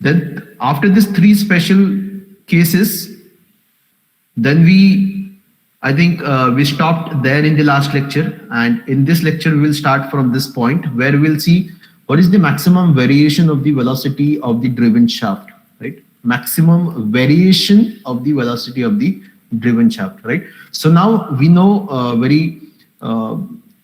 Then after this three special cases, then I think we stopped there in the last lecture, and in this lecture we will start from this point where we'll see what is the maximum variation of the velocity of the driven shaft, right? Maximum variation of the velocity of the driven shaft, right? So now we know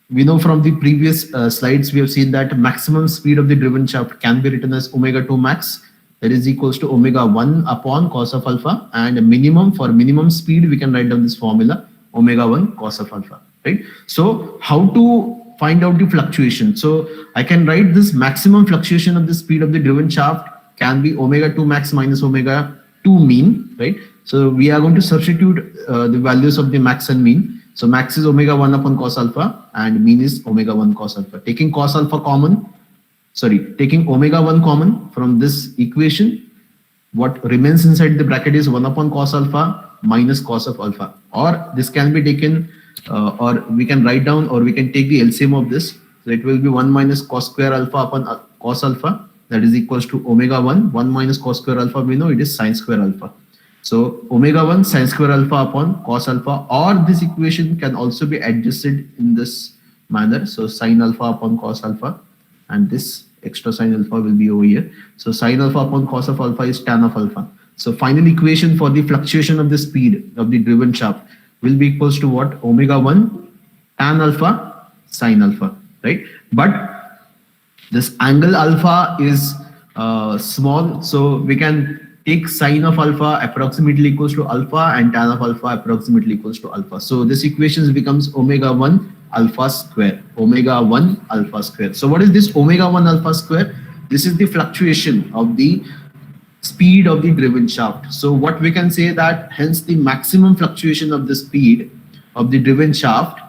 we know from the previous slides we have seen that maximum speed of the driven shaft can be written as omega 2 max, that is equals to omega 1 upon cos of alpha, and minimum, for minimum speed we can write down this formula omega 1 cos of alpha, right? So how to find out the fluctuation? So I can write this maximum fluctuation of the speed of the driven shaft can be omega 2 max minus omega 2 mean, right? So we are going to substitute the values of the max and mean. So max is omega 1 upon cos alpha and mean is omega 1 cos alpha. Taking cos alpha common, taking omega 1 common from this equation, what remains inside the bracket is 1 upon cos alpha minus cos of alpha. Or this can be taken, or we can write down, or we can take the LCM of this. So it will be 1 minus cos square alpha upon cos alpha, that is equals to omega 1. 1 minus cos square alpha, we know it is sin square alpha. So omega 1 sin square alpha upon cos alpha, or this equation can also be adjusted in this manner. So sin alpha upon cos alpha, and this extra sin alpha will be over here. So sin alpha upon cos of alpha is tan of alpha. So final equation for the fluctuation of the speed of the driven shaft will be equals to what? Omega 1 tan alpha sin alpha, right? But this angle alpha is small, so we can take sine of alpha approximately equals to alpha and tan of alpha approximately equals to alpha. So this equation becomes omega 1 alpha square, omega 1 alpha square. So what is this omega 1 alpha square? This is the fluctuation of the speed of the driven shaft. So what we can say that hence the maximum fluctuation of the speed of the driven shaft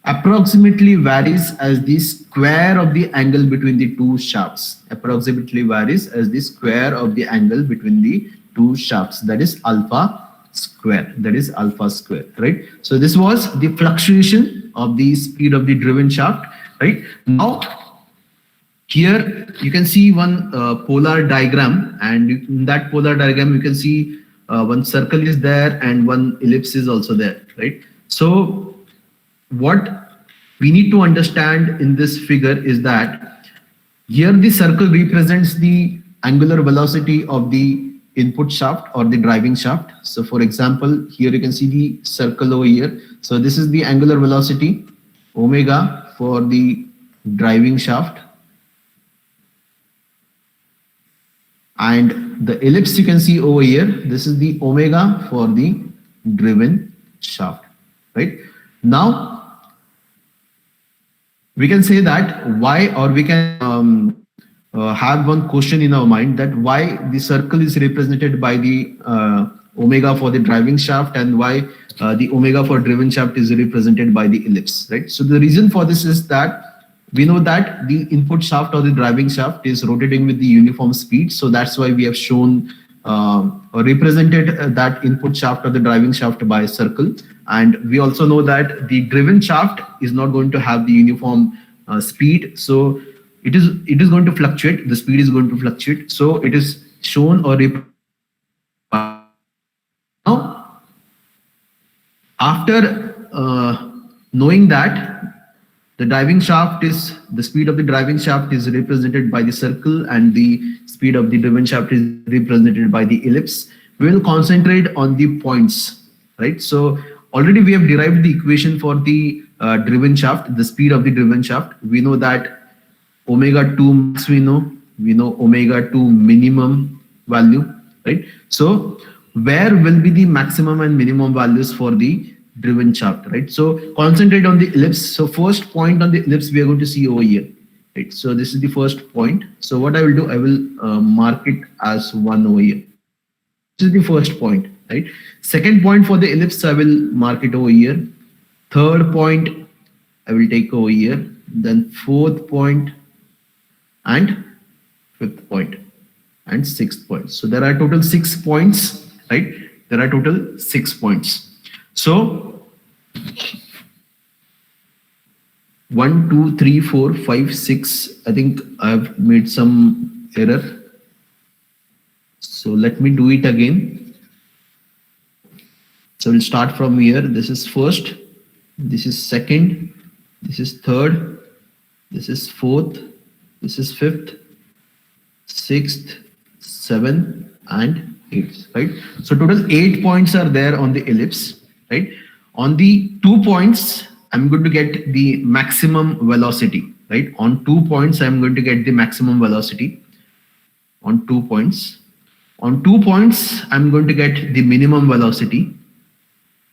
approximately varies as the square of the angle between the two shafts. Approximately varies as the square of the angle between the two shafts, that is alpha square, that is alpha square, right? So this was the fluctuation of the speed of the driven shaft, right? Now here you can see one polar diagram, and in that polar diagram you can see one circle is there and one ellipse is also there, right? So what we need to understand in this figure is that here the circle represents the angular velocity of the input shaft or the driving shaft. So for example, here you can see the circle over here. So this is the angular velocity omega for the driving shaft, and the ellipse you can see over here, this is the omega for the driven shaft, right? Now we can say that why, or we can have one question in our mind, that why the circle is represented by the omega for the driving shaft and why the omega for driven shaft is represented by the ellipse, right? So the reason for this is that we know that the input shaft or the driving shaft is rotating with the uniform speed. So that's why we have shown or represented that input shaft or the driving shaft by a circle. And we also know that the driven shaft is not going to have the uniform speed. So it is going to fluctuate. The speed is going to fluctuate. So it is shown or now after knowing that the driving shaft is, the speed of the driving shaft is represented by the circle and the speed of the driven shaft is represented by the ellipse, we will concentrate on the points, right? So already we have derived the equation for the driven shaft, the speed of the driven shaft. We know that omega 2 max we know omega 2 minimum value, right? So where will be the maximum and minimum values for the driven shaft, right? So concentrate on the ellipse. So first point on the ellipse we are going to see over here, right? So this is the first point. So what I will do, I will mark it as 1 over here. This is the first point, right? Second point for the ellipse, I will mark it over here. Third point I will take over here. Then fourth point and fifth point and sixth point. So there are total 6 points, right? There are total 6 points. So 1, 2, 3, 4, 5, 6. I think I have made some error. So let me do it again. So we'll start from here. This is first, this is second, this is third, this is fourth, this is fifth, sixth, seventh, and eighth, right? So total 8 points are there on the ellipse, right? On the 2 points, I'm going to get the maximum velocity, right? On 2 points, I'm going to get the maximum velocity on 2 points. On 2 points, I'm going to get the minimum velocity,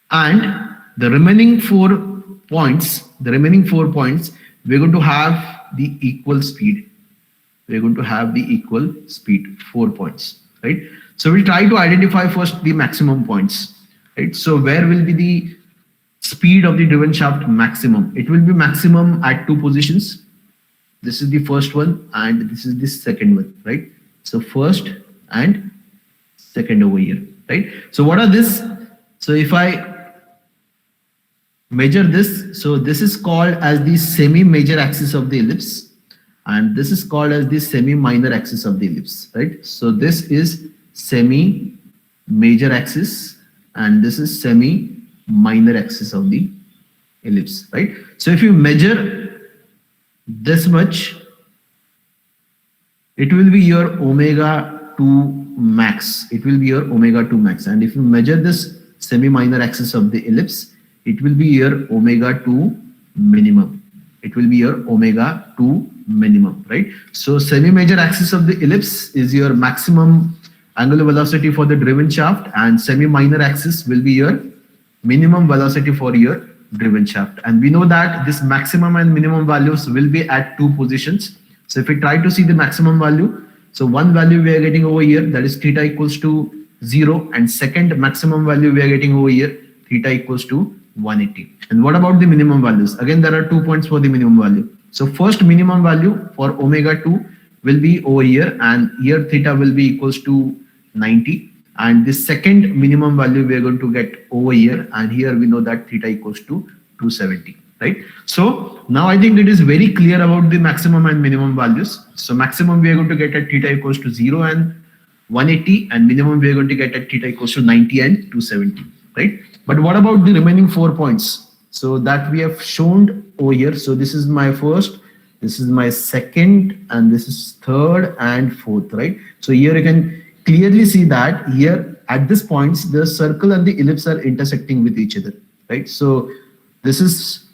and the remaining 4 points, we're going to have the equal speed. We're going to have the equal speed, 4 points, right? So we'll try to identify first the maximum points, right? So where will be the speed of the driven shaft maximum? It will be maximum at 2 positions. This is the first one and this is the second one, right? So first and second over here, right? So what are this? So if I measure this, so this is called as the semi-major axis of the ellipse, and this is called as the semi-minor axis of the ellipse, right? So this is semi-major axis and this is semi-minor axis of the ellipse, right? So if you measure this much, it will be your omega 2 max. It will be your omega 2 max. And if you measure this semi-minor axis of the ellipse, it will be your omega 2 minimum. It will be your omega 2 minimum, right? So semi-major axis of the ellipse is your maximum angular velocity for the driven shaft, and semi-minor axis will be your minimum velocity for your driven shaft. And we know that this maximum and minimum values will be at 2 positions. So if we try to see the maximum value, so one value we are getting over here, that is theta equals to 0, and second maximum value we are getting over here, theta equals to 180. And what about the minimum values? Again, there are 2 points for the minimum value. So first minimum value for omega 2 will be over here, and here theta will be equals to 90. And the second minimum value we are going to get over here, and here we know that theta equals to 270, right? So now I think it is very clear about the maximum and minimum values. So maximum we are going to get at theta equals to 0 and 180, and minimum we are going to get at theta equals to 90 and 270, right? But what about the remaining 4 points? So that we have shown over here. So this is my first, this is my second, and this is third and fourth, right? So here you can clearly see that here at this points, the circle and the ellipse are intersecting with each other, right? So this is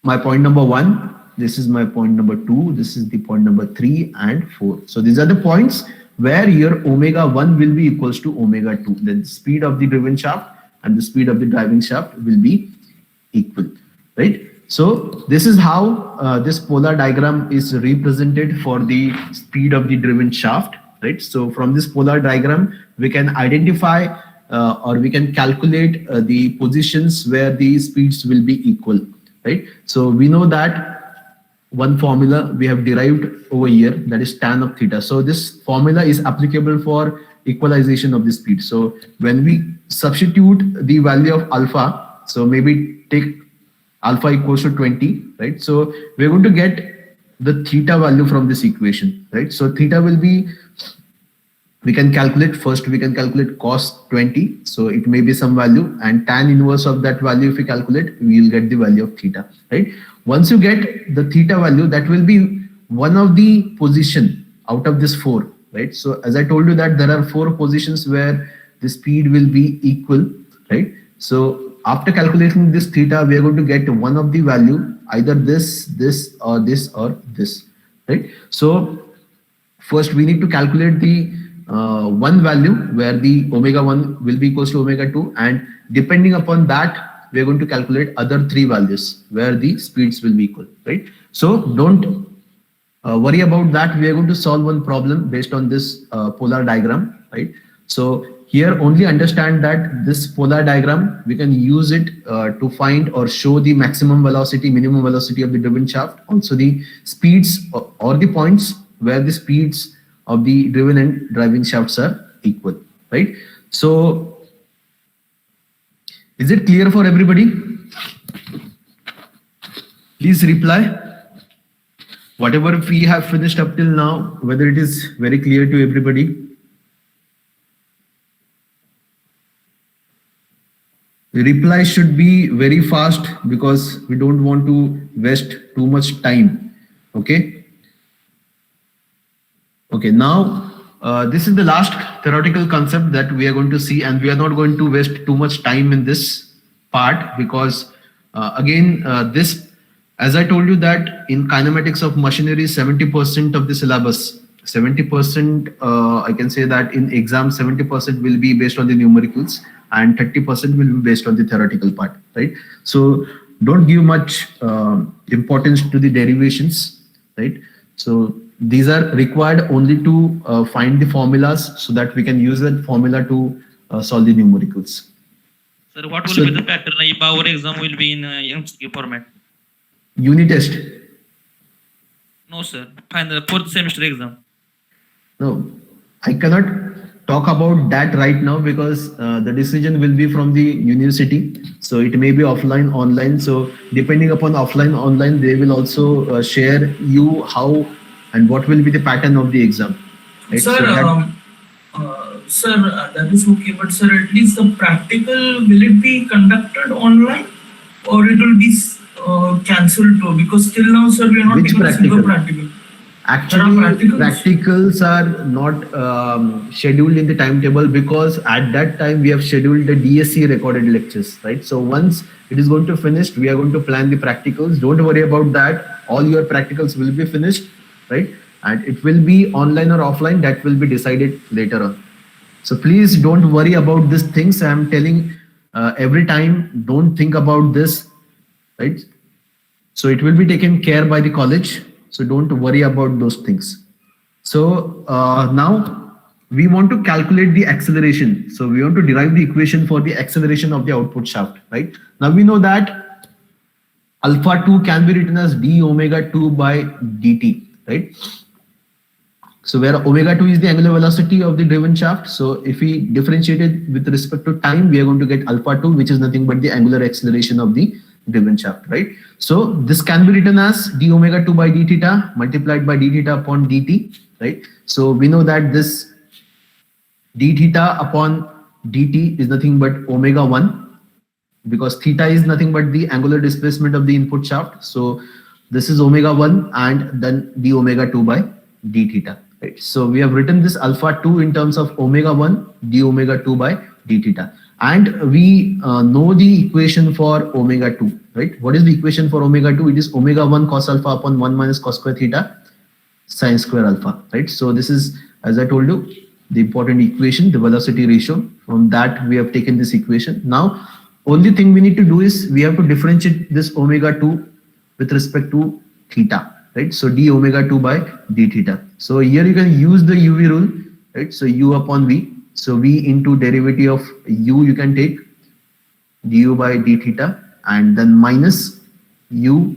my point number 1, this is my point number 2, this is the point number 3 and 4. So these are the points where your omega 1 will be equals to omega 2. The speed of the driven shaft and the speed of the driving shaft will be equal, right? So this is how this polar diagram is represented for the speed of the driven shaft, right? So from this polar diagram, we can identify or we can calculate the positions where the speeds will be equal, right? So we know that one formula we have derived over here, that is tan of theta. So this formula is applicable for equalization of the speed. So when we substitute the value of alpha, so maybe take alpha equals to 20, right? So we're going to get the theta value from this equation, right? So theta will be, we can calculate first, we can calculate cos 20. So it may be some value, and tan inverse of that value, if we calculate, we will get the value of theta, right? Once you get the theta value, that will be one of the position out of this 4, right? So as I told you that there are 4 positions where the speed will be equal, right? So after calculating this theta, we are going to get one of the value, either this, this, or this, or this, right? So first we need to calculate the one value where the omega 1 will be equals to omega 2, and depending upon that, we are going to calculate other 3 values where the speeds will be equal, right? So don't worry about that. We are going to solve one problem based on this polar diagram, right? So here only understand that this polar diagram, we can use it to find or show the maximum velocity, minimum velocity of the driven shaft, also the speeds or the points where the speeds of the driven and driving shafts are equal, right? So is it clear for everybody? Please reply. Whatever we have finished up till now, whether it is very clear to everybody. reply should be very fast because we don't want to waste too much time. Okay. Okay. Now, this is the last theoretical concept that we are going to see, and we are not going to waste too much time in this part because, again, this, as I told you that in kinematics of machinery, 70% of the syllabus, 70%, I can say that in exam, 70% will be based on the numericals and 30% will be based on the theoretical part, right? So don't give much importance to the derivations, right? So these are required only to find the formulas so that we can use that formula to solve the numericals. Sir, what will So- be the pattern if our exam will be in MCQ format? Unit test. No, sir. Final fourth semester exam. No, I cannot talk about that right now because the decision will be from the university. So it may be offline, online. So depending upon offline, online, they will also share you how and what will be the pattern of the exam. Right? Sir, So that- sir, that is okay, but sir, at least the practical, will it be conducted online or it will be cancelled too? Because till now, sir, we are not Which given a single practical? practical. Actually, practicals? practicals are not scheduled in the timetable because at that time we have scheduled the DSC recorded lectures, right? So once it is going to finish, we are going to plan the practicals. Don't worry about that. All your practicals will be finished, right? And it will be online or offline. That will be decided later on. So please don't worry about these things. I am telling every time, don't think about this, right? So it will be taken care by the college. So don't worry about those things. So now we want to calculate the acceleration. So we want to derive the equation for the acceleration of the output shaft, right? Now we know that alpha 2 can be written as d omega 2 by dt, right? So where omega 2 is the angular velocity of the driven shaft. So if we differentiate it with respect to time, we are going to get alpha 2, which is nothing but the angular acceleration of the driven shaft, right? So this can be written as d omega 2 by d theta multiplied by d theta upon dt, right? So we know that this d theta upon dt is nothing but omega 1 because theta is nothing but the angular displacement of the input shaft. So this is omega 1 and then d omega 2 by d theta, right? So we have written this alpha 2 in terms of omega 1 d omega 2 by d theta. And we know the equation for omega 2, right? What is the equation for omega 2? It is omega 1 cos alpha upon 1 minus cos square theta sine square alpha, right? So this is, as I told you, the important equation, the velocity ratio. From that, we have taken this equation. Now, only thing we need to do is we have to differentiate this omega 2 with respect to theta, right? So d omega 2 by d theta. So here you can use the UV rule, right? So u upon v. So v into derivative of u you can take du by d theta and then minus u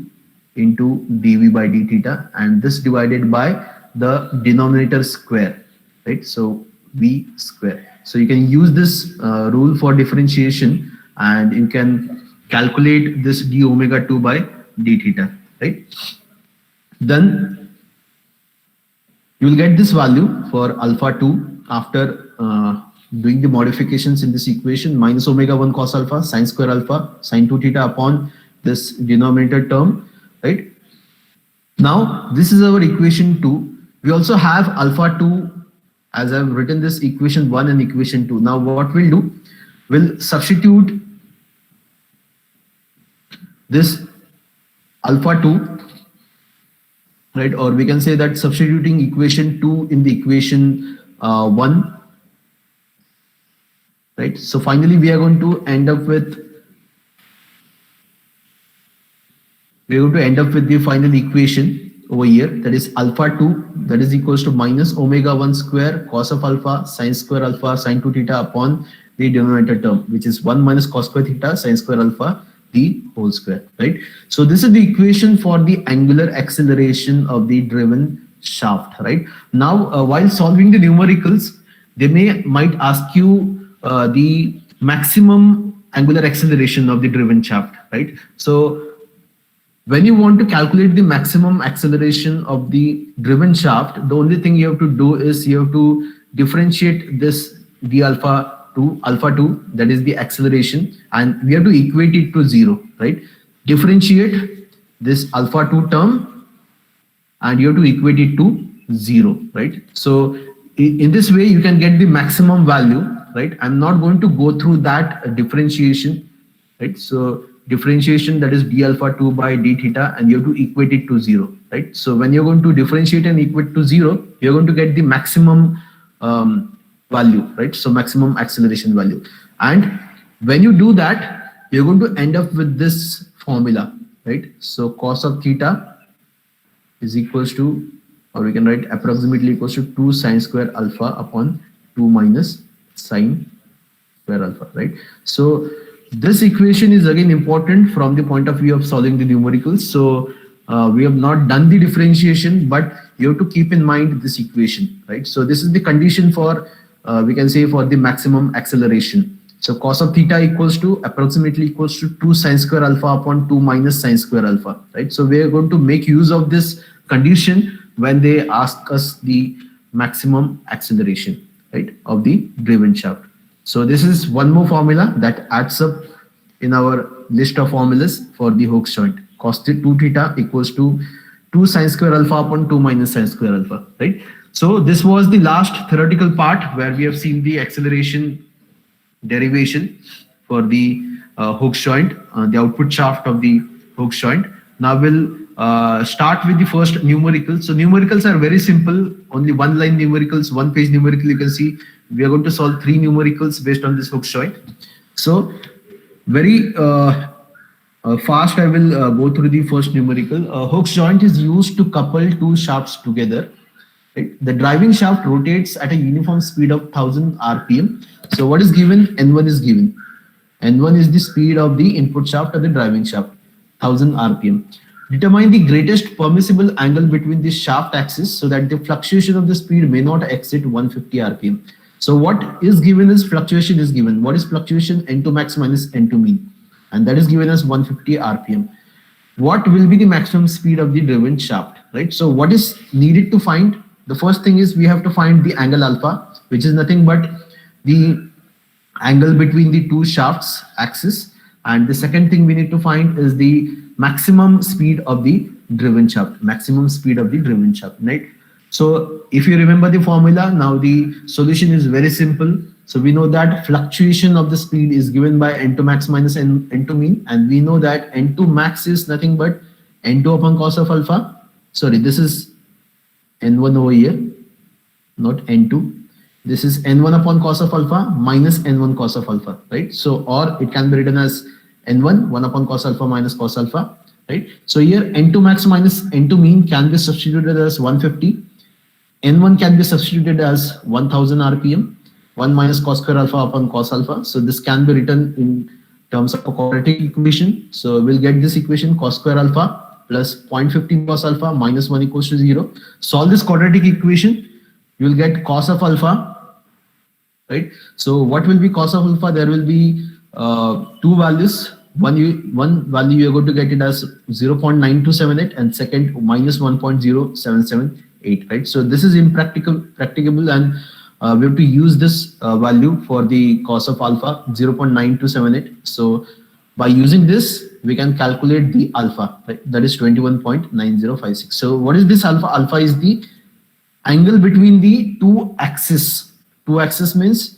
into dv by d theta and this divided by the denominator square, right? So v square. So you can use this rule for differentiation and you can calculate this d omega 2 by d theta, right? Then you will get this value for alpha 2 after doing the modifications in this equation, minus omega 1 cos alpha sine square alpha sine 2 theta upon this denominator term, right? Now this is our equation 2. We also have alpha 2 as I've written this equation 1 and equation 2. Now what we'll do, we'll substitute this alpha 2, right? Or we can say that substituting equation 2 in the equation 1, right? So finally we are going to end up with the final equation over here, that is alpha 2 that is equals to minus omega 1 square cos of alpha sine square alpha sine 2 theta upon the denominator term, which is 1 minus cos square theta sine square alpha the whole square, right? So this is the equation for the angular acceleration of the driven shaft, right? Now while solving the numericals, they might ask you the maximum angular acceleration of the driven shaft, right? So when you want to calculate the maximum acceleration of the driven shaft, the only thing you have to do is you have to differentiate this d alpha to alpha 2, that is the acceleration, and we have to equate it to 0, right? Differentiate this alpha 2 term and you have to equate it to 0, right? So in this way you can get the maximum value, right? I'm not going to go through that differentiation, right? So differentiation, that is d alpha 2 by d theta, and you have to equate it to 0, right? So when you're going to differentiate and equate to 0, you're going to get the maximum value, right? So maximum acceleration value. And when you do that, you're going to end up with this formula, right? So cos of theta is equals to, or we can write approximately equals to 2 sine square alpha upon 2 minus sine square alpha, right? So this equation is again important from the point of view of solving the numericals. So we have not done the differentiation, but you have to keep in mind this equation, right? So this is the condition for, we can say, for the maximum acceleration. So cos of theta equals to approximately equals to 2 sine square alpha upon 2 minus sine square alpha, right? So we are going to make use of this condition when they ask us the maximum acceleration, right, of the driven shaft. So this is one more formula that adds up in our list of formulas for the Hooke's joint. Cos 2 theta equals to 2 sine square alpha upon 2 minus sine square alpha, right? So this was the last theoretical part where we have seen the acceleration derivation for the Hooke's joint, the output shaft of the Hooke's joint. Now we'll start with the first numericals. So numericals are very simple, only one line numericals, one page numerical. You can see we are going to solve 3 numericals based on this Hooke's joint. So very fast I will go through the first numerical. Hooke's joint is used to couple 2 shafts together. Right? The driving shaft rotates at a uniform speed of 1000 rpm. So what is given? N1 is given. N1 is the speed of the input shaft or the driving shaft, 1000 rpm. Determine the greatest permissible angle between the shaft axis so that the fluctuation of the speed may not exceed 150 rpm. So what is given is fluctuation is given. What is fluctuation? N2 max minus N2 mean, and that is given as 150 rpm. What will be the maximum speed of the driven shaft, right? So what is needed to find? The first thing is we have to find the angle alpha, which is nothing but the angle between the 2 shafts axis. And the second thing we need to find is the maximum speed of the driven shaft, maximum speed of the driven shaft, right? So if you remember the formula, now the solution is very simple. So we know that fluctuation of the speed is given by N2 max minus N2 mean, and we know that N2 max is nothing but N2 upon cos of alpha. Sorry, this is N1 over here, not N2. This is N1 upon cos of alpha minus N1 cos of alpha, right? So, or it can be written as N1, 1 upon cos alpha minus cos alpha, right? So here N2 max minus N2 mean can be substituted as 150. N1 can be substituted as 1000 rpm, 1 minus cos square alpha upon cos alpha. So this can be written in terms of a quadratic equation. So we'll get this equation, cos square alpha plus 0.15 cos alpha minus 1 equals to 0. Solve this quadratic equation, you will get cos of alpha, right? So what will be cos of alpha? There will be 2 values. One value you are going to get it as 0.9278 and second minus 1.0778, right? So this is practicable, and we have to use this value for the cos of alpha, 0.9278. So by using this, we can calculate the alpha, right? That is 21.9056. So what is this alpha? Alpha is the angle between the 2 axes. 2 axes means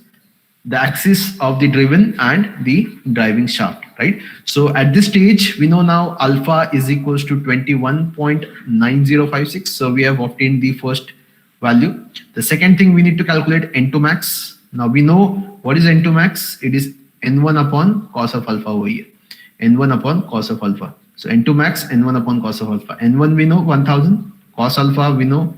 the axis of the driven and the driving shaft, right? So at this stage, we know now alpha is equals to 21.9056. So we have obtained the first value. The second thing we need to calculate N2 max. Now we know what is N2 max. It is N1 upon cos of alpha over here. N1 upon cos of alpha. So N2 max, N1 upon cos of alpha. N1 we know 1000. Cos alpha we know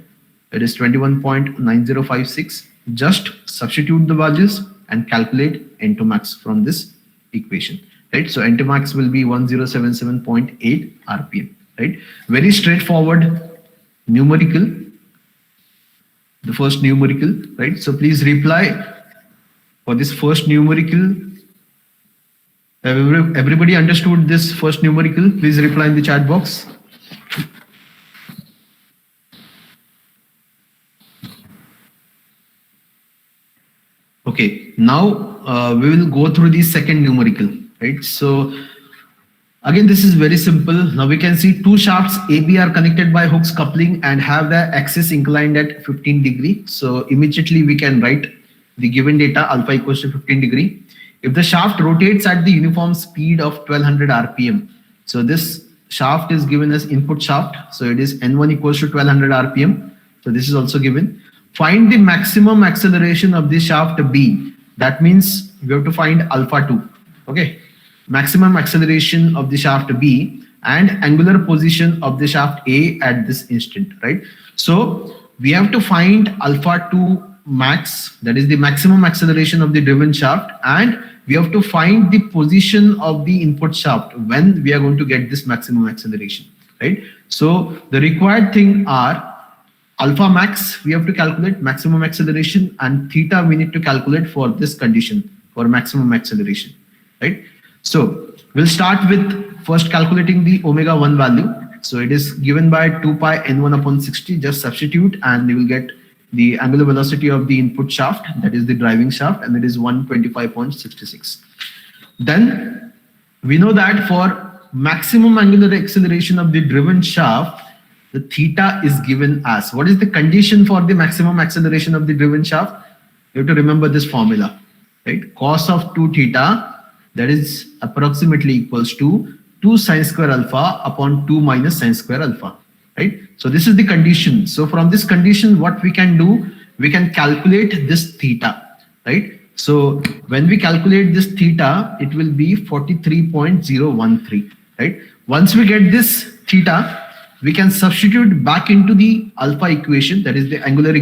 it is 21.9056. Just substitute the values and calculate N2 max from this equation, right? So N2 max will be 1077.8 rpm, right? Very straightforward numerical, the first numerical, right? So please reply for this first numerical. Everybody understood this first numerical? Please reply in the chat box. Okay, now we will go through the second numerical, right? So again, this is very simple. Now we can see two shafts AB are connected by Hooke's coupling and have the axis inclined at 15 degree. So immediately we can write the given data alpha equals to 15 degree. If the shaft rotates at the uniform speed of 1200 RPM, so this shaft is given as input shaft. So it is N1 equals to 1200 RPM. So this is also given. Find the maximum acceleration of the shaft B. That means we have to find alpha 2. Okay. Maximum acceleration of the shaft B and angular position of the shaft A at this instant, right? So we have to find alpha 2 max, that is the maximum acceleration of the driven shaft, and we have to find the position of the input shaft when we are going to get this maximum acceleration, right? So the required thing are alpha max, we have to calculate maximum acceleration, and theta we need to calculate for this condition for maximum acceleration, right? So we'll start with first calculating the omega 1 value. So it is given by 2 pi n1 upon 60. Just substitute and you will get the angular velocity of the input shaft, that is the driving shaft, and it is 125.66. Then we know that for maximum angular acceleration of the driven shaft, the theta is given as, what is the condition for the maximum acceleration of the driven shaft? You have to remember this formula, right? Cos of 2 theta, that is approximately equals to 2 sine square alpha upon 2 minus sine square alpha, right? So this is the condition. So from this condition, what we can do, we can calculate this theta, right? So when we calculate this theta, it will be 43.013, right? Once we get this theta, we can substitute back into the alpha equation, that is the angular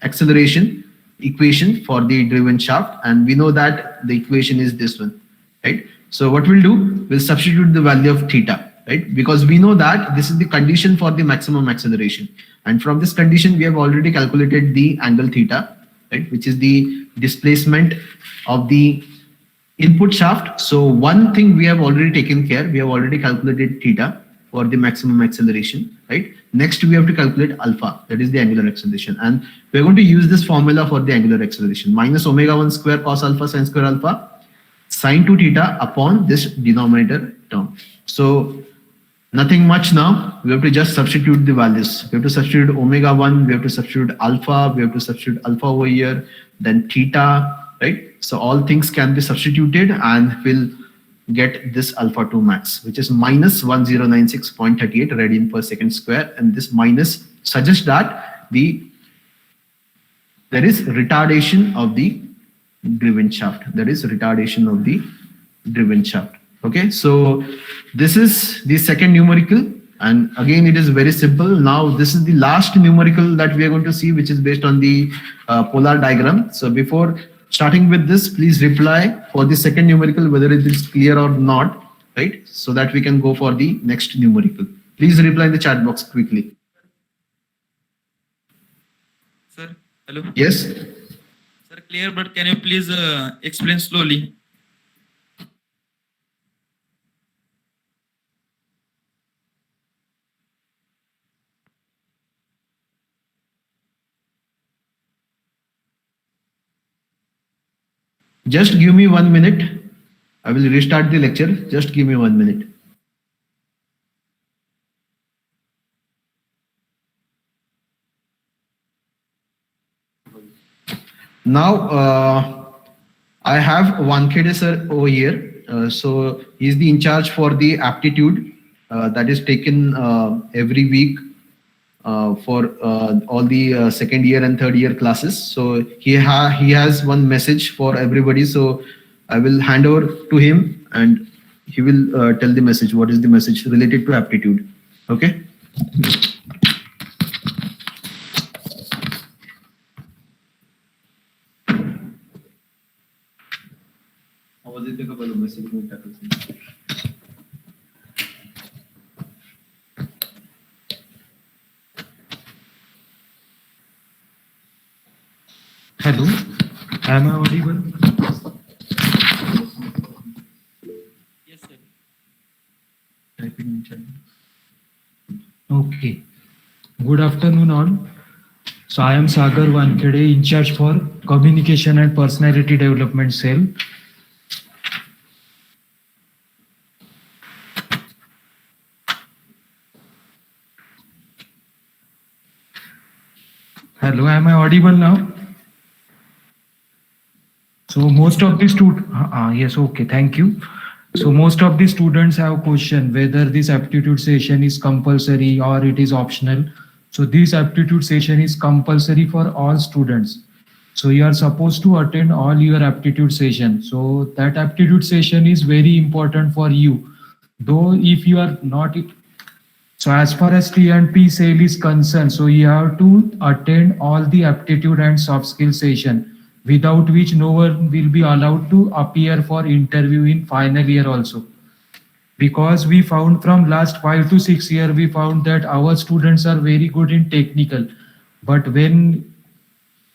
acceleration equation for the driven shaft, and we know that the equation is this one, right? So what we'll do, we'll substitute the value of theta, right? Because we know that this is the condition for the maximum acceleration, and from this condition we have already calculated the angle theta, right, which is the displacement of the input shaft. So one thing we have already taken care, we have already calculated theta for the maximum acceleration, right? Next we have to calculate alpha, that is the angular acceleration, and we're going to use this formula for the angular acceleration, minus omega 1 square cos alpha sine square alpha sine 2 theta upon this denominator term. So nothing much now, we have to just substitute the values. We have to substitute omega 1, we have to substitute alpha, we have to substitute alpha over here, then theta, right? So all things can be substituted and we'll get this alpha 2 max, which is minus 1096.38 radian per second square, and this minus suggests that there is retardation of the driven shaft. There is retardation of the driven shaft. Okay, so this is the second numerical, and again it is very simple. Now this is the last numerical that we are going to see, which is based on the polar diagram. So before starting with this, please reply for the second numerical whether it is clear or not, right? So that we can go for the next numerical. Please reply in the chat box quickly. Sir, hello. Yes. Sir, clear, but can you please explain slowly? Just give me 1 minute. I will restart the lecture. Just give me 1 minute. Now, I have Wankhede sir over here. So he's the in charge for the aptitude that is taken every week for all the second year and third year classes. So he has one message for everybody. So I will hand over to him and he will tell the message. What is the message related to aptitude? Okay. Hello, am I audible? Yes, sir. Typing in chat. Okay. Good afternoon all. So I am Sagar Wankhede, in charge for Communication and Personality Development Cell. Hello, am I audible now? So most of the yes, okay, thank you. So most of the students have questioned whether this aptitude session is compulsory or it is optional. So this aptitude session is compulsory for all students. So you are supposed to attend all your aptitude session. So that aptitude session is very important for you. Though if you are not, so as far as T&P sale is concerned, so you have to attend all the aptitude and soft skill session, without which no one will be allowed to appear for interview in final year also. Because we found from last 5 to 6 years, we found that our students are very good in technical, but when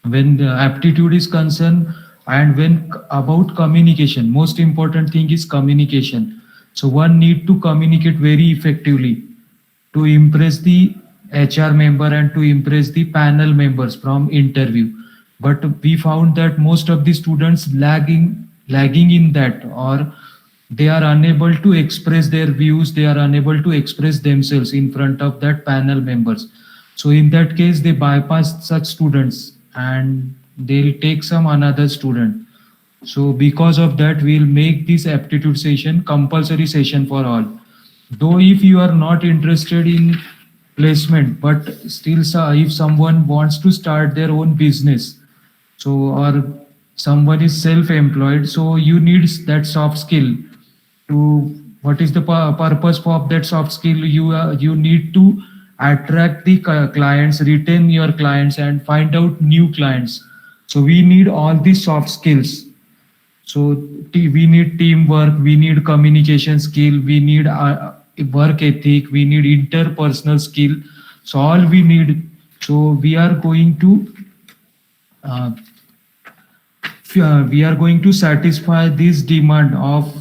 the aptitude is concerned and when about communication, most important thing is communication. So one need to communicate very effectively to impress the HR member and to impress the panel members from interview. But we found that most of the students lagging in that, or they are unable to express their views, they are unable to express themselves in front of that panel members. So in that case, they bypass such students and they'll take some another student. So because of that, we'll make this aptitude session compulsory session for all. Though if you are not interested in placement, but still if someone wants to start their own business, so or someone is self-employed, so you need that soft skill. To what is the purpose of that soft skill? You need to attract the clients, retain your clients, and find out new clients. So we need all these soft skills. So we need teamwork, we need communication skill, we need work ethic, we need interpersonal skill. So all we need. So we are going to satisfy this demand of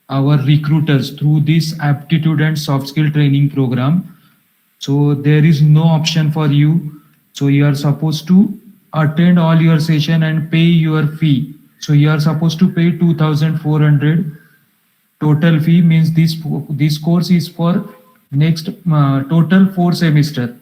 our recruiters through this aptitude and soft skill training program. So there is no option for you. So you are supposed to attend all your session and pay your fee. So you are supposed to pay 2,400 total fee, means this course is for next total 4 semester.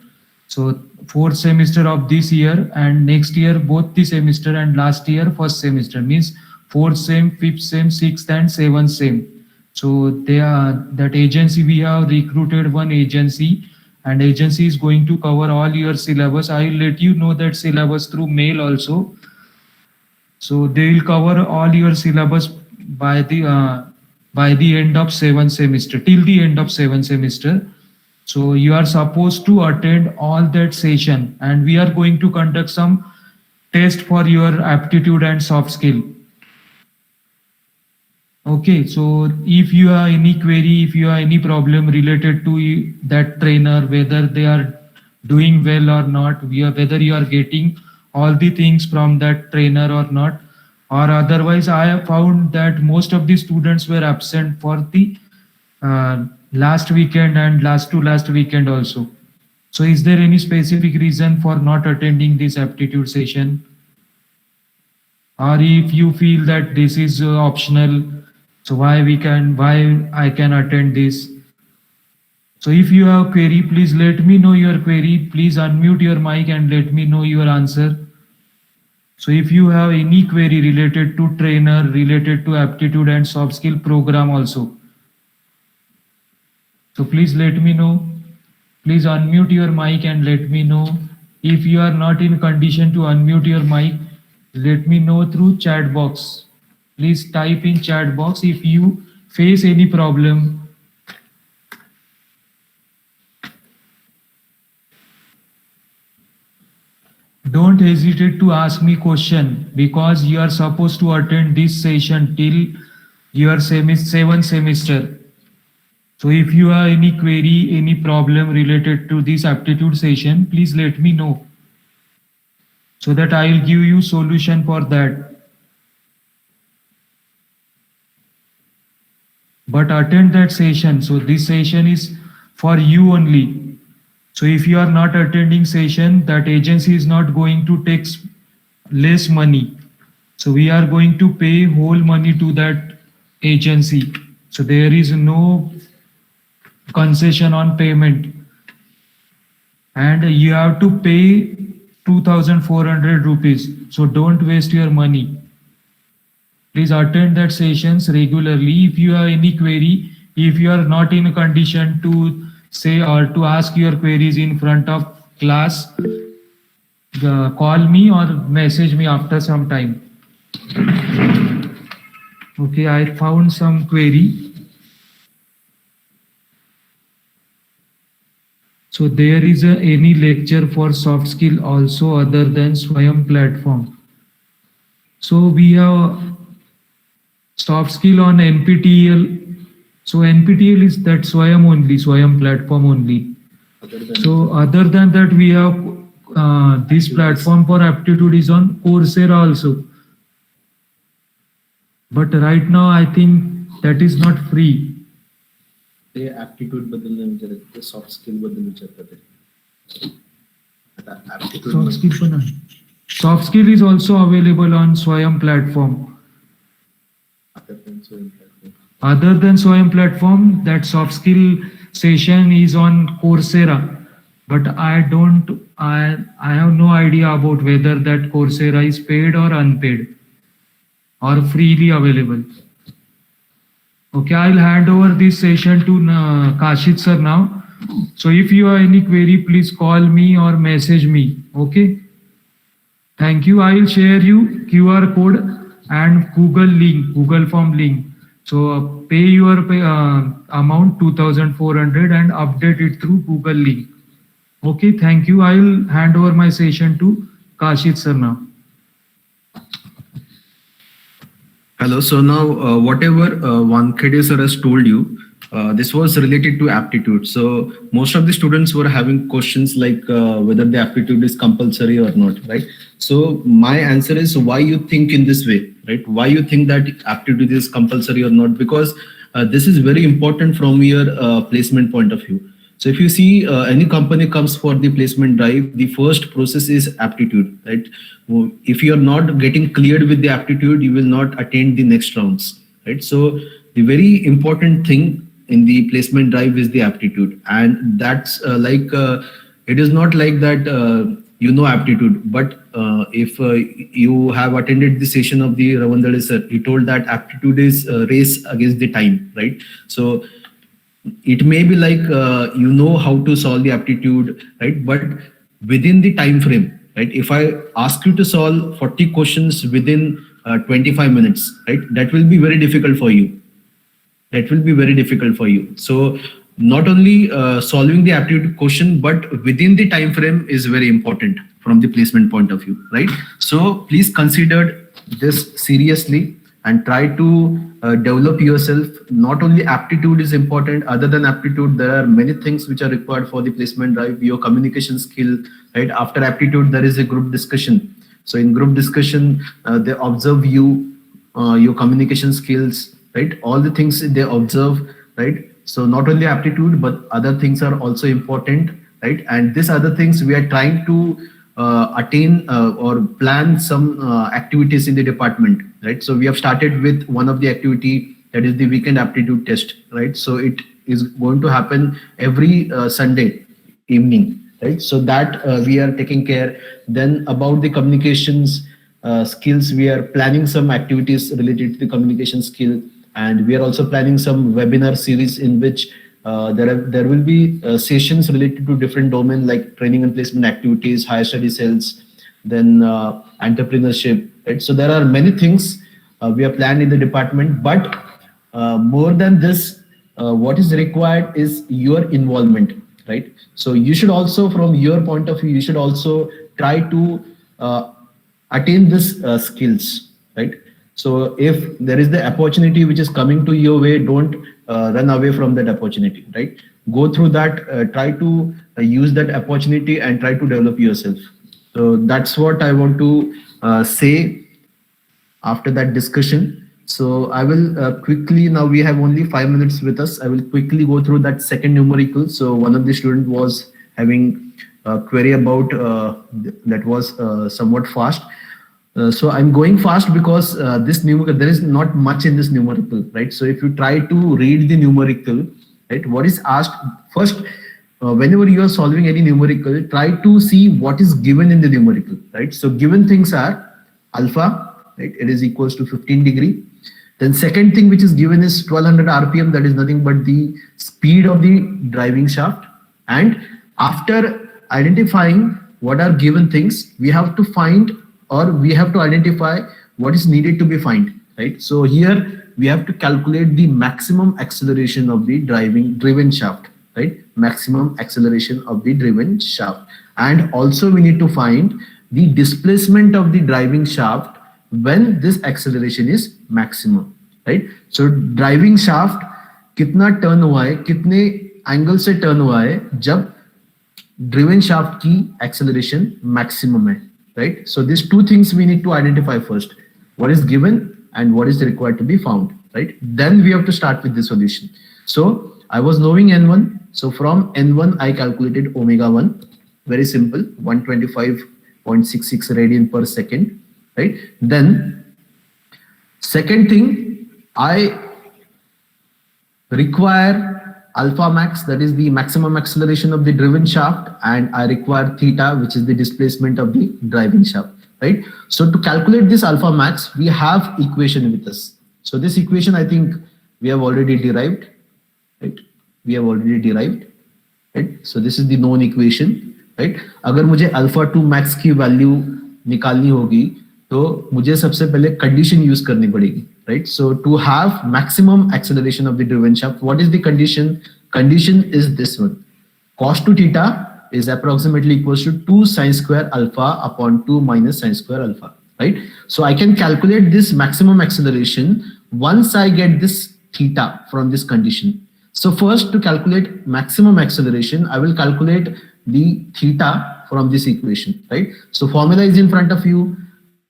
So 4th semester of this year and next year both the semester, and last year first semester, means 4th sem, 5th sem, 6th and 7th sem. So they are that agency, we have recruited one agency, and agency is going to cover all your syllabus. I will let you know that syllabus through mail also. So they will cover all your syllabus by the end of 7th semester, till the end of 7th semester. So you are supposed to attend all that session, and we are going to conduct some test for your aptitude and soft skill. Okay, so if you have any query, if you have any problem related to that trainer, whether they are doing well or not, whether you are getting all the things from that trainer or not, or otherwise, I have found that most of the students were absent for the last weekend and last weekend also. So is there any specific reason for not attending this aptitude session? Or if you feel that this is optional, so why I can attend this? So if you have query, please let me know your query. Please unmute your mic and let me know your answer. So if you have any query related to trainer, related to aptitude and soft skill program also, so please let me know. Please unmute your mic and let me know. If you are not in condition to unmute your mic, let me know through chat box. Please type in chat box if you face any problem. Don't hesitate to ask me question, because you are supposed to attend this session till your 7th semester. So if you have any query, any problem related to this aptitude session, please let me know, so that I will give you solution for that. But attend that session. So this session is for you only. So if you are not attending session, that agency is not going to take less money. So we are going to pay whole money to that agency. So there is no concession on payment. And you have to pay 2,400 rupees. So don't waste your money. Please attend that sessions regularly. If you have any query, if you are not in a condition to say or to ask your queries in front of class, call me or message me after some time. Okay, I found some query. So there is any lecture for soft skill also other than Swayam platform. So we have soft skill on NPTEL. So NPTEL is that Swayam only, Swayam platform only. So other than that, we have this platform for aptitude is on Coursera also. But right now, I think that is not free. ते aptitude बद्दल नाही विचारत, ते soft skill बद्दल विचारतात ते. आता aptitude Soft skill पण आहे. Soft skill is also available on Swayam platform. other than Swayam platform. Other than Swayam platform, that soft skill session is on Coursera. But I have no idea about whether that Coursera is paid or unpaid or freely available. Okay, I'll hand over this session to Kashit sir now. So if you have any query, please call me or message me. Okay. Thank you. I will share you QR code and Google link, Google form link. So pay your amount 2,400 and update it through Google link. Okay, thank you. I will hand over my session to Kashit sir now. Hello. So now, whatever Wankhede sir has told you, this was related to aptitude. So most of the students were having questions like whether the aptitude is compulsory or not, right? So my answer is why you think in this way, right? Why you think that aptitude is compulsory or not? Because this is very important from your placement point of view. So if you see any company comes for the placement drive, the first process is aptitude, right? If you are not getting cleared with the aptitude, you will not attend the next rounds, right? So the very important thing in the placement drive is the aptitude, and that's it is not like that you know aptitude, but if you have attended the session of the Ravandale sir, he told that aptitude is race against the time, right? So it may be like you know how to solve the aptitude, right? But within the time frame, right? If I ask you to solve 40 questions within 25 minutes, right? That will be very difficult for you. That will be very difficult for you. So not only solving the aptitude question, but within the time frame is very important from the placement point of view, right? So please consider this seriously and try to develop yourself. Not only aptitude is important, other than aptitude, there are many things which are required for the placement drive. Your communication skill, right? After aptitude, there is a group discussion. So in group discussion, they observe you, your communication skills, right? All the things they observe, right? So not only aptitude, but other things are also important, right? And these other things we are trying to attain or plan some activities in the department, right? So we have started with one of the activity, that is the weekend aptitude test, right? So it is going to happen every Sunday evening, right? So that we are taking care. Then about the communications skills, we are planning some activities related to the communication skill, and we are also planning some webinar series in which there will be sessions related to different domain like training and placement activities, higher study cells, then entrepreneurship, right? So there are many things we are planned in the department, but more than this, what is required is your involvement, right? So you should also, from your point of view, you should also try to attain this skills, right? So if there is the opportunity which is coming to your way, don't run away from that opportunity, right? Go through that, try to use that opportunity and try to develop yourself. So that's what I want to say after that discussion. So I will quickly, now we have only 5 minutes with us. I will quickly go through that second numerical. So one of the students was having a query about that was somewhat fast. So I'm going fast because this numerical, there is not much in this numerical, right? So if you try to read the numerical, right, what is asked first, whenever you are solving any numerical, try to see what is given in the numerical, right? So given things are alpha, right? It is equals to 15 degree. Then second thing which is given is 1200 RPM, that is nothing but the speed of the driving shaft. And after identifying what are given things, we have to find, or we have to identify what is needed to be find, right? So here we have to calculate the maximum acceleration of the driven shaft, right? Maximum acceleration of the driven shaft. And also we need to find the displacement of the driving shaft when this acceleration is maximum, right? So driving shaft कितना turn हुआ है, कितने angle से turn हुआ है जब driven shaft की acceleration maximum है, right? So these two things we need to identify first, what is given and what is required to be found, right? Then we have to start with the solution. So I was knowing N1. So from N1, I calculated omega 1, very simple, 125.66 radian per second, right? Then second thing, I require alpha max, that is the maximum acceleration of the driven shaft, and I require theta, which is the displacement of the driving shaft, right? So to calculate this alpha max, we have equation with us. So this equation, I think we have already derived, right? We have already derived, right? So this is the known equation, right? अगर मुझे alpha 2 max की value निकालनी होगी, तो मुझे सबसे पहले condition use करनी पड़ेगी, right? So to have maximum acceleration of the driven shaft, what is the condition? Condition is this one. Cos to theta is approximately equals to 2 sine square alpha upon 2 minus sine square alpha, right? So I can calculate this maximum acceleration once I get this theta from this condition. So first, to calculate maximum acceleration, I will calculate the theta from this equation, right? So formula is in front of you.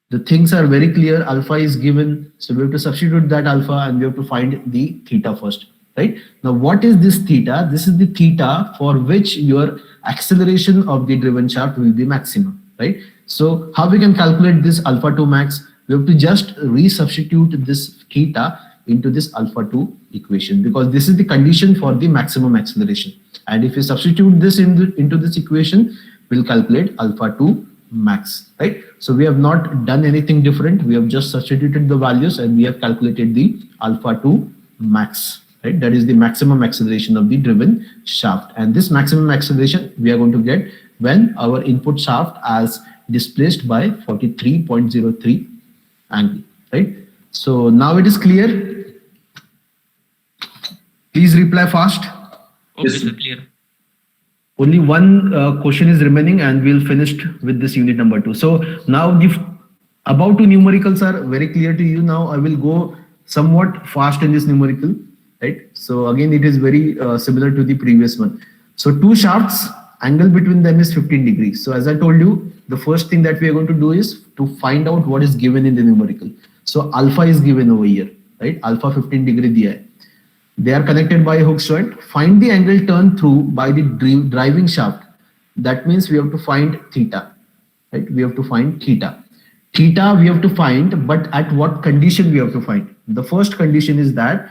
The things are very clear. Alpha is given. So we have to substitute that alpha and we have to find the theta first, right? Now, what is this theta? This is the theta for which your acceleration of the driven shaft will be maximum, right? So how we can calculate this alpha 2 max? We have to just resubstitute this theta into this alpha 2 equation, because this is the condition for the maximum acceleration. And if you substitute this into this equation, we'll calculate alpha 2 max, right? So we have not done anything different. We have just substituted the values and we have calculated the alpha 2 max, right? That is the maximum acceleration of the driven shaft. And this maximum acceleration we are going to get when our input shaft as displaced by 43.03 angle, right? So now it is clear. Please reply fast. Okay, sir, clear. Only one question is remaining and we'll finish with this unit number 2. So now the above two numericals are very clear to you. Now I will go somewhat fast in this numerical, right? So again, it is very similar to the previous one. So two shafts, angle between them is 15 degrees. So as I told you, the first thing that we are going to do is to find out what is given in the numerical. So alpha is given over here, right? Alpha 15 degree diya hai. They are connected by a hook joint. Find the angle turned through by the driving shaft. That means we have to find theta, right? We have to find theta. Theta we have to find, but at what condition we have to find? The first condition is that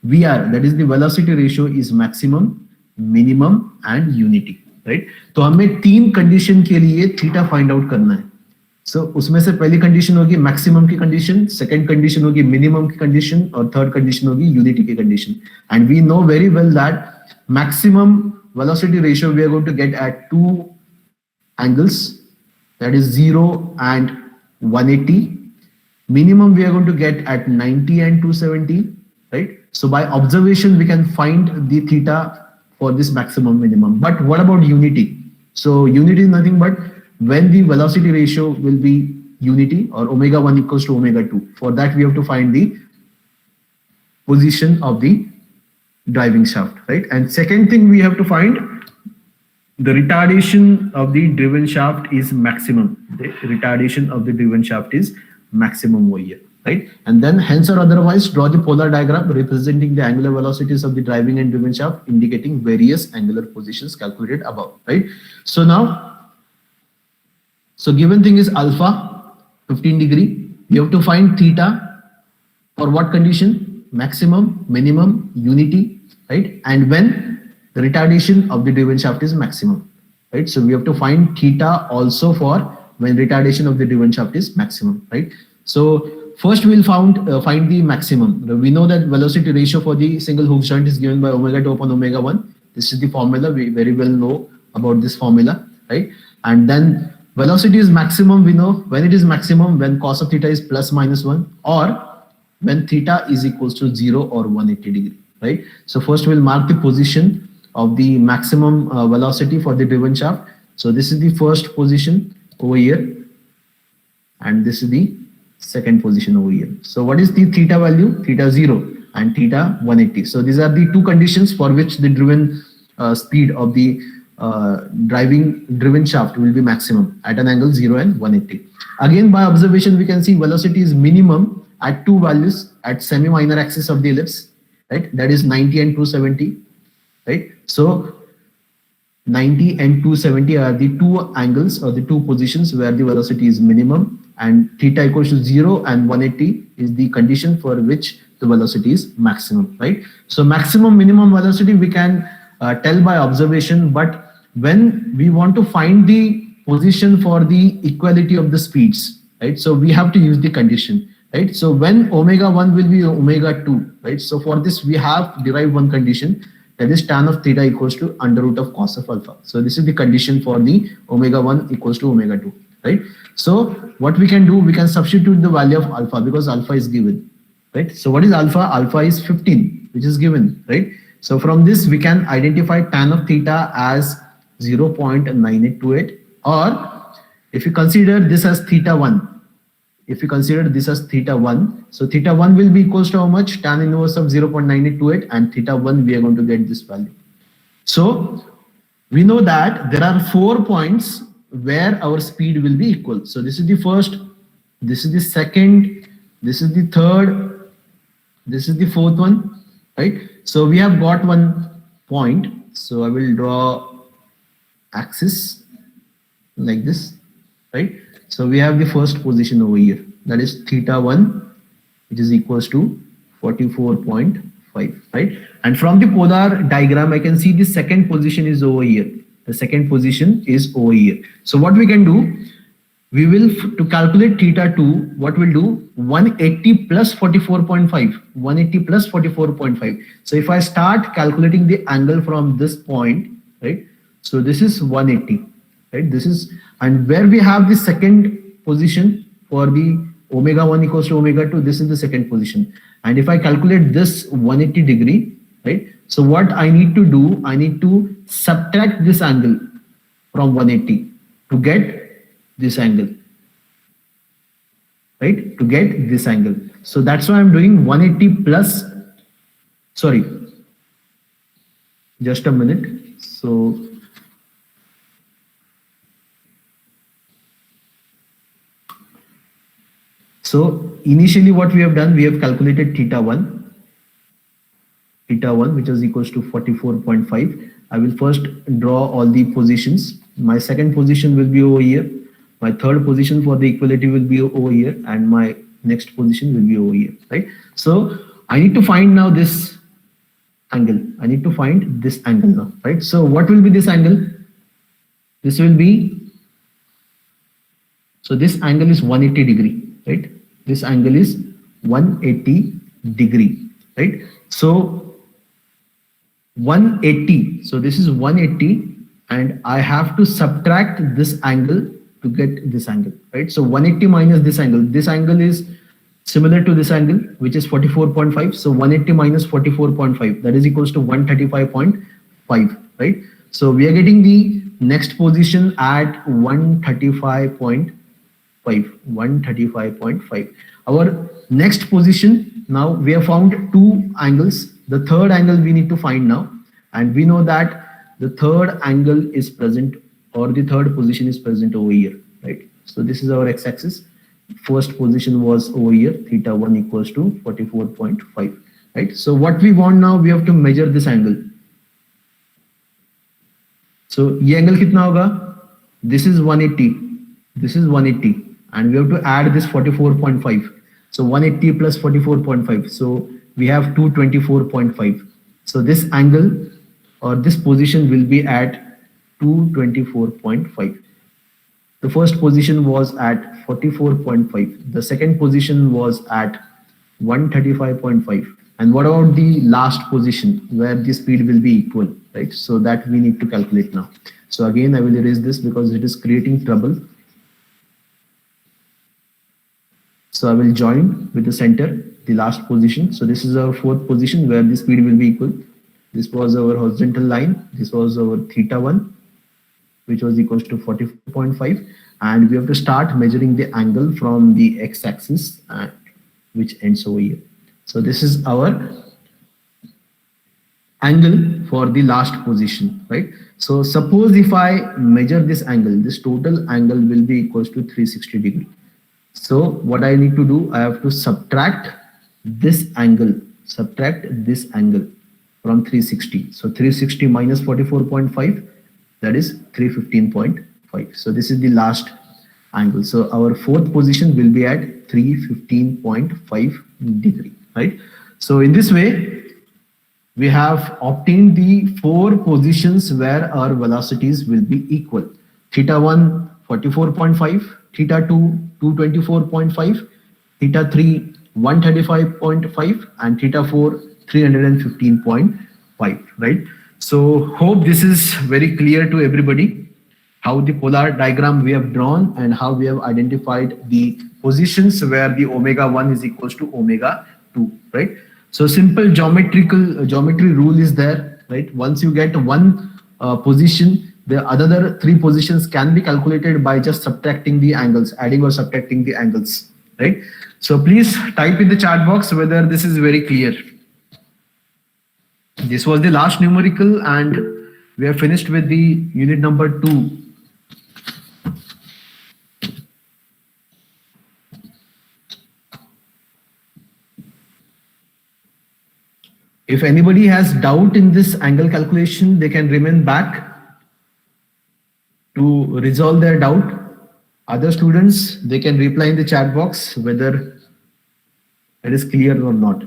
VR, that is the velocity ratio, is maximum, minimum and unity, right? तो हमें तीन condition के लिए theta find out करना है. So उसमें से पहली condition होगी maximum की condition, second condition होगी minimum की condition और third condition होगी unity की condition. And we know very well that maximum velocity ratio we are going to get at two angles, that is 0 and 180. Minimum we are going to get at 90 and 270, right? So by observation we can find the theta for this maximum minimum. But what about unity? So unity is nothing but when the velocity ratio will be unity, or omega 1 equals to omega 2. For that we have to find the position of the driving shaft, right? And second thing we have to find, the retardation of the driven shaft is maximum. The retardation of the driven shaft is maximum over here, right? And then hence or otherwise draw the polar diagram representing the angular velocities of the driving and driven shaft, indicating various angular positions calculated above, right? So now, so given thing is alpha, 15 degree. We have to find theta for what condition? Maximum, minimum, unity, right? And when the retardation of the driven shaft is maximum, right? So we have to find theta also for when retardation of the driven shaft is maximum, right? So first we'll find the maximum. We know that velocity ratio for the single hook joint is given by omega 2 upon omega 1. This is the formula. We very well know about this formula, right? And then velocity is maximum. We know when it is maximum when cos of theta is plus minus 1, or when theta is equals to 0 or 180 degree, right? So first we'll mark the position of the maximum velocity for the driven shaft. So this is the first position over here, and this is the second position over here. So what is the theta value? Theta 0 and theta 180. So these are the two conditions for which the driven speed of the driven shaft will be maximum at an angle 0 and 180. Again, by observation, we can see velocity is minimum at two values at semi-minor axis of the ellipse, right? That is 90 and 270, right? So 90 and 270 are the two angles or the two positions where the velocity is minimum, and theta equals to 0 and 180 is the condition for which the velocity is maximum, right? So maximum minimum velocity we can tell by observation, but when we want to find the position for the equality of the speeds, right? So we have to use the condition, right? So when omega 1 will be omega 2, right? So for this we have derived one condition, that is tan of theta equals to under root of cos of alpha. So this is the condition for the omega 1 equals to omega 2, right? So what we can do, we can substitute the value of alpha because alpha is given, right? So what is alpha? Alpha is 15, which is given, right? So from this we can identify tan of theta as 0.9828, or if you consider this as theta 1, if you consider this as theta 1, so theta 1 will be equals to how much? Tan inverse of 0.9828, and theta 1 we are going to get this value. So we know that there are 4 points where our speed will be equal. So this is the first, this is the second, this is the third, this is the fourth one, right? So we have got one point. So I will draw axis like this, right? So we have the first position over here, that is theta 1, which is equals to 44.5, right? And from the polar diagram, I can see the second position is over here. The second position is over here. So what we can do, we will, to calculate theta 2, what we'll do, 180 plus 44.5, 180 plus 44.5. So if I start calculating the angle from this point, right? So this is 180, right? This is, and where we have the second position for the omega 1 equals to omega 2, this is the second position. And if I calculate this 180 degree, right? So what I need to do, I need to subtract this angle from 180 to get this angle, right? To get this angle. So that's why I'm doing 180 plus, sorry, just a minute. So initially what we have done, we have calculated theta 1, which is equals to 44.5. I will first draw all the positions. My second position will be over here. My third position for the equality will be over here, and my next position will be over here, right? So I need to find now this angle. I need to find this angle now, right? So what will be this angle? This will be, so this angle is 180 degree, right? This angle is 180 degree, right? So 180, so this is 180, and I have to subtract this angle to get this angle, right? So 180 minus this angle is similar to this angle, which is 44.5. So 180 minus 44.5, that is equals to 135.5, right? So we are getting the next position at 135.5. 135.5. Our next position, now we have found two angles. The third angle we need to find now, and we know that the third angle is present, or the third position is present over here, right? So this is our x-axis. First position was over here, theta 1 equals to 44.5, right? So what we want now, we have to measure this angle. So ये angle कितना होगा? This is 180, this is 180, and we have to add this 44.5. So 180 plus 44.5. So we have 224.5. So this angle or this position will be at 224.5. The first position was at 44.5. The second position was at 135.5. And what about the last position where the speed will be equal, right? So that we need to calculate now. So again, I will erase this because it is creating trouble. So I will join with the center, the last position. So this is our fourth position where the speed will be equal. This was our horizontal line. This was our theta1, which was equals to 44.5. And we have to start measuring the angle from the x-axis, which ends over here. So this is our angle for the last position, right? So suppose if I measure this angle, this total angle will be equals to 360 degree. So what I need to do, I have to subtract this angle from 360. So 360 minus 44.5, that is 315.5. So this is the last angle. So our fourth position will be at 315.5 degree, right? So in this way, we have obtained the four positions where our velocities will be equal. Theta1, 44.5, theta2, 224.5, theta3, 135.5, and theta4, 315.5, right? So hope this is very clear to everybody, how the polar diagram we have drawn and how we have identified the positions where the omega-1 is equals to omega-2, right? So simple geometry rule is there, right? Once you get one position, the other three positions can be calculated by just subtracting the angles, adding or subtracting the angles, right? So please type in the chat box whether this is very clear. This was the last numerical and we are finished with the unit number 2. If anybody has doubt in this angle calculation, they can remain back to resolve their doubt. Other students, they can reply in the chat box whether it is clear or not.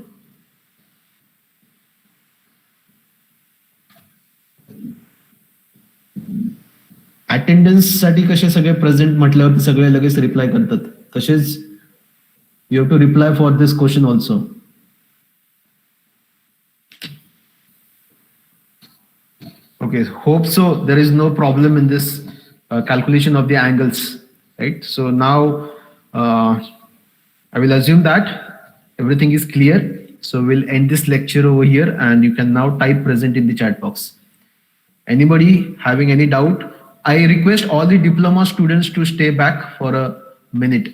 Attendance साठी कसे सगळे present म्हटल्यावर सगळे लगेच reply करतात, तसेच you have to reply for this question also. Okay, hope so there is no problem in this calculation of the angles, right? So now I will assume that everything is clear. So we'll end this lecture over here and you can now type present in the chat box. Anybody having any doubt? I request all the diploma students to stay back for a minute.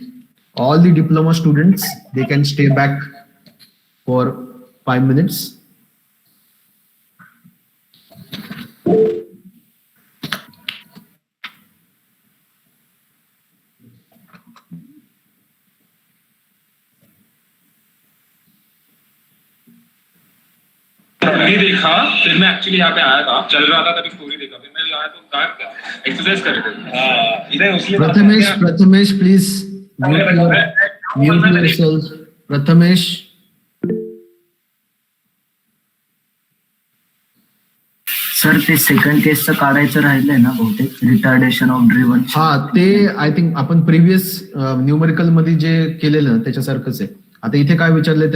All the diploma students, they can stay back for 5 minutes. नहीं देखा, फिर मैं actually यहाँ पे आया था, चल रहा था तभी स्टोरी देखा, फिर मैं आया तो एक्सरसाइज कर रहे थे. इधर उसलिए Prathamesh, please mute yourself. Prathamesh. Sir ते सेकंड केसचं काढायचं राहिलंय ना बहुतेक, रिटार्डेशन ऑफ ड्रिव्हन. हा, ते आय थिंक आपण प्रिव्हियस न्यूमेरिकल मध्ये जे केलेलं त्याच्यासारखंच आहे. आता इथे काय विचारलंय